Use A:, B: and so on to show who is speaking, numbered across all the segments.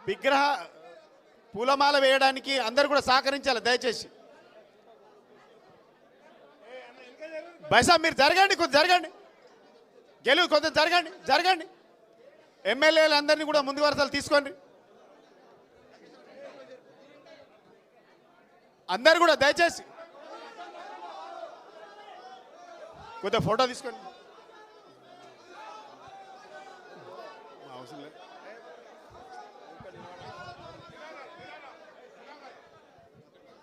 A: విగ్రహ పూలమాల వేయడానికి అందరూ కూడా సహకరించాలి దయచేసి. బైసా మీరు జరగండి, కొంచెం జరగండి, గెలువు కొంచెం జరగండి, జరగండి. ఎమ్మెల్యేలు అందరినీ కూడా ముందు వరుసలు తీసుకోండి. అందరు కూడా దయచేసి కొద్దిగా ఫోటో తీసుకోండి.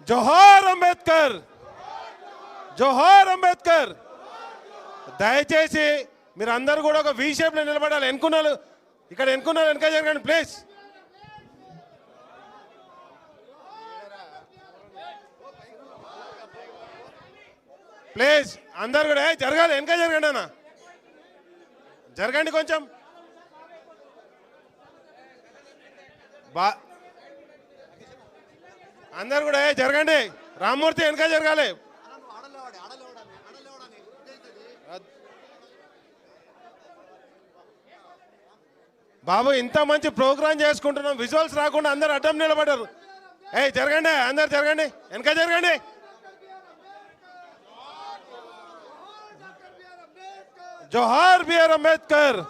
B: జోహార్ అంబేద్కర్, జోహార్ అంబేద్కర్. దయచేసి మీరు అందరూ కూడా ఒక వి షేప్లో నిలబడాలి. ఎన్నుకున్నారు ఇక్కడ, ఎన్నుకున్నారు వెనక జరగండి ప్లీజ్. ప్లీజ్ అందరు కూడా జరగాలి, వెనక జరగండి అన్న, జరగండి కొంచెం. అందరు కూడా జరగండి. రామ్మూర్తి వెనక జరగాలి. బాబు ఇంత మంచి ప్రోగ్రామ్ చేసుకుంటున్నాం, విజువల్స్ రాకుండా అందరు అడ్డం నిలబడ్డారు. జరగండి, అందరు జరగండి, వెనక జరగండి. జోహార్ బిఆర్ అంబేద్కర్.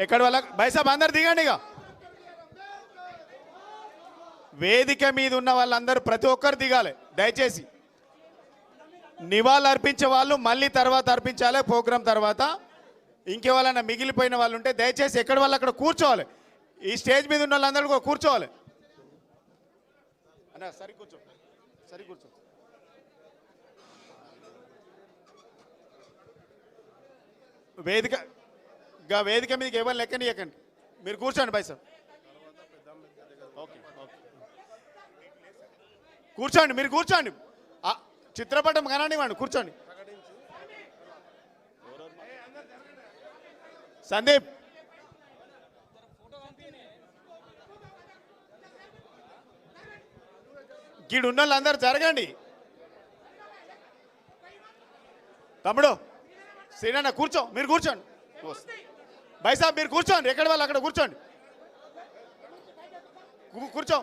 A: ఎక్కడ వాళ్ళ బైసాబ్ అందరు దిగండి. ఇక వేదిక మీద ఉన్న వాళ్ళందరూ ప్రతి ఒక్కరు దిగాలి దయచేసి. నివాళులు అర్పించే వాళ్ళు మళ్ళీ తర్వాత అర్పించాలి ప్రోగ్రాం తర్వాత. ఇంకెవరైనా మిగిలిపోయిన వాళ్ళు ఉంటే దయచేసి ఎక్కడ వాళ్ళు అక్కడ కూర్చోవాలి. ఈ స్టేజ్ మీద ఉన్న వాళ్ళందరూ కూడా కూర్చోవాలి. అన్న సరి కూర్చో, సరి కూర్చో. వేదిక మీదకి ఎవరు లెక్కనియకండి, మీరు కూర్చోండి బై సార్. ఓకే ఓకే కూర్చోండి, మీరు కూర్చోండి. చిత్రపటం కనండి, కూర్చోండి. సందీప్ గీడు ఉన్న వాళ్ళందరూ జరగండి. తమ్ముడు శ్రీనన్న కూర్చో, మీరు కూర్చోండి. బైసాబ్ మీరు కూర్చోండి, ఎక్కడ వాళ్ళు అక్కడ కూర్చోండి, కూర్చో.